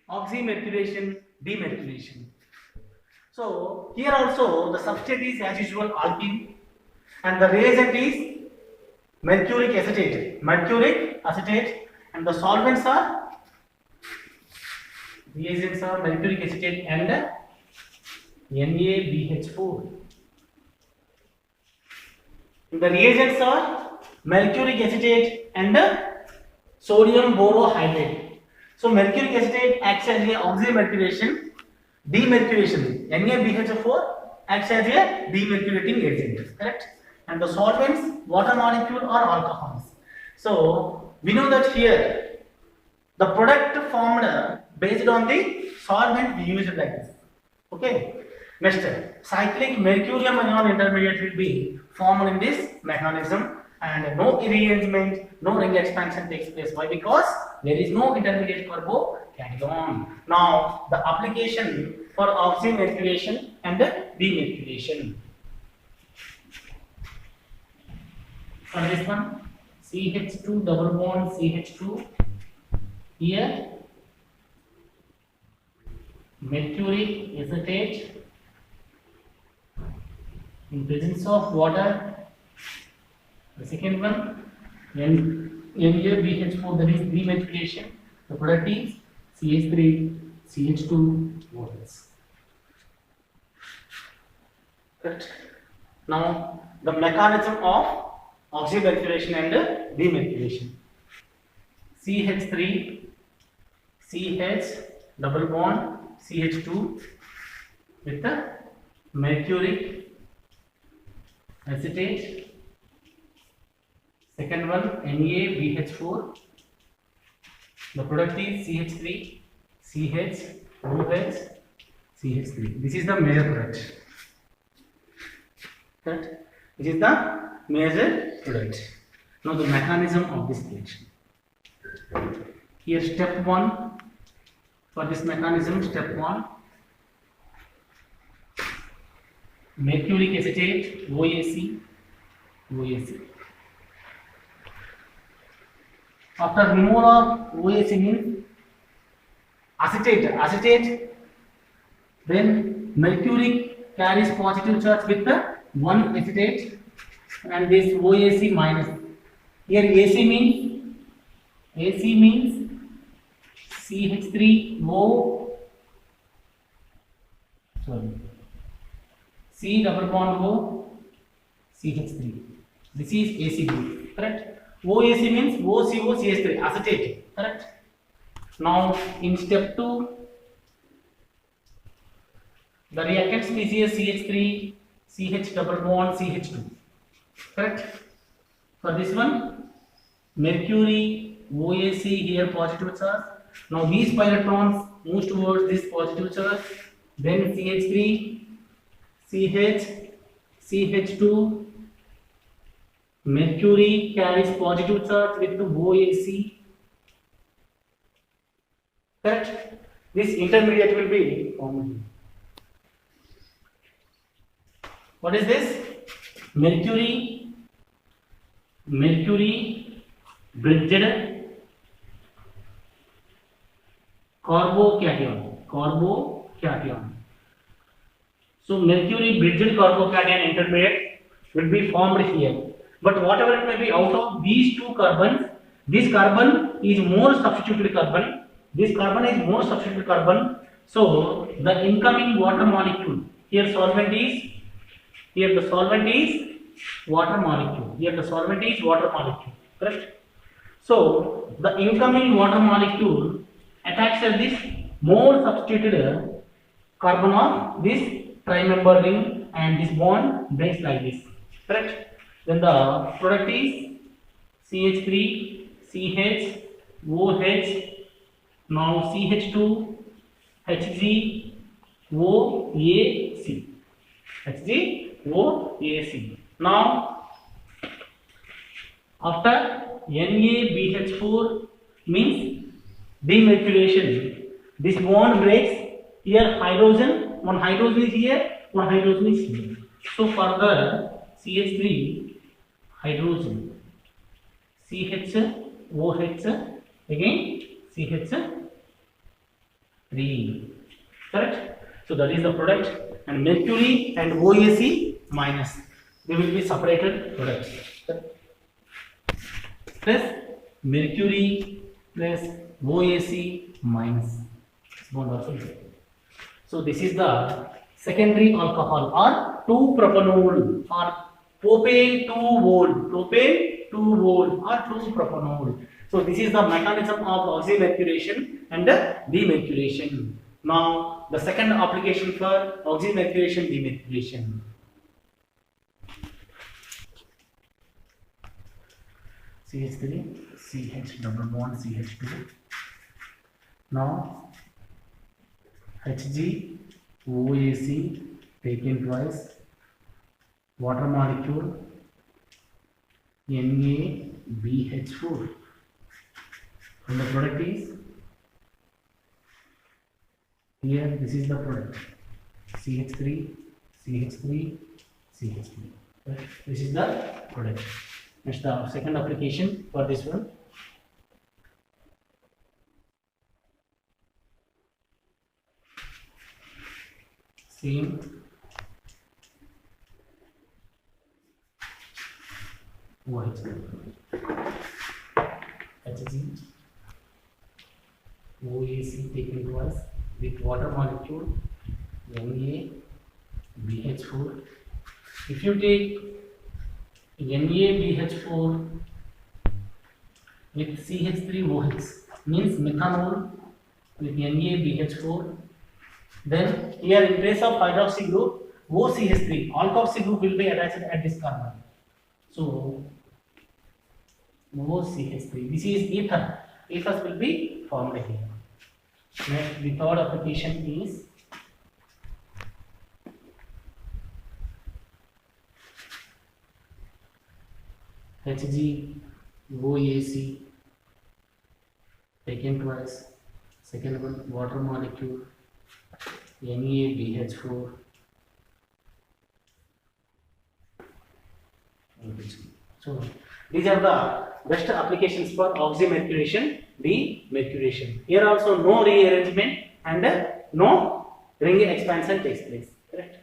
oxymercuration, demercuration. So here also the substrate is as usual alkene and the reagent is mercuric acetate, and the solvents are mercuric acetate and NaBH4. The reagents are mercuric acetate and sodium borohydrate. So mercuric acetate acts as a oxymercuration, demercuration. NaBH4 acts as a demercurating agent, correct? And the solvents, water molecule or alcohols. So we know that here the product formed based on the solvent we used like this. Okay. Next, cyclic mercurium ion intermediate will be formed in this mechanism, and no rearrangement, no ring expansion takes place. Why? Because there is no intermediate carbocation. Now, the application for oxymercuration and demercuration. For this one, CH2 double bond CH2 here, mercuric acetate in presence of water. The second one, NaBH4, that is demercuration. The product is CH3 CH2 OH. Correct. Now the mechanism of oxymercuration and demercuration. CH3 CH double bond CH2 with the mercuric acetate. Second one, NaBH4. The product is CH3 CH OH CH3. This is the major product. Correct? This is the major product. Now the mechanism of this reaction. Here step 1 for this mechanism. Step 1, mercuric acetate OAC. After removal of OAC means acetate, then mercuric carries positive charge with the one acetate and this OAC minus. Here AC means CH3O, C double bond O, CH3. This is AC group, correct? OAC means OCO-CH3, acetate, correct? Now in step 2, the reactant species CH3, CH double bond CH2, correct? For this one, mercury, OAC here positive charge. Now these pi electrons move towards this positive charge. Then CH3, CH, CH2, mercury carries positive charge with the OAC. Correct? This intermediate will be formed. What is this? Mercury bridged carbocation. So mercury bridged carbocation intermediate will be formed here. But whatever it may be, out of these two carbons, this carbon is more substituted carbon. This carbon is more substituted carbon. So the incoming water molecule, here the solvent is water molecule. Correct? So the incoming water molecule attacks at this more substituted carbon of this trimember ring, and this bond breaks like this. Correct? Then the product is CH3 CH OH. Now CH2 HgOAC. Now after NaBH4 means demercuration, this bond breaks. Here hydrogen, one hydrogen is here, one hydrogen is here. So further CH3 hydrogen, CH OH, again CH 3. Correct? So that is the product, and mercury and OAC minus, they will be separated products. Plus mercury plus OAC minus. So this is the secondary alcohol or 2-propanol or propane 2-vol, propane 2-vol or 2-propanol. So this is the mechanism of oxymercuration and demercuration. Now the second application for oxymercuration, demercuration. CH3, CH double bond CH2. Now Hg, OAC taken twice, water molecule NaBH4, and the product is here. This is the product CH3, CH3, CH3. Right? This is the product. Next, the second application for this one. Same OH, Hg, OAC taken twice with water molecule NaBH4. If you take NaBH4 with CH3OH, means methanol with NaBH4, then here in place of hydroxy group, OCH3, alkoxy group will be attached at this carbon. So OCH3, this is ether. Ethers will be formed here. Next, the third application is Hg, OAC taken twice. Second one, water molecule NaBH4. So these are the best applications for oxymercuration, demercuration. Here also no rearrangement and no ring expansion takes place. Correct?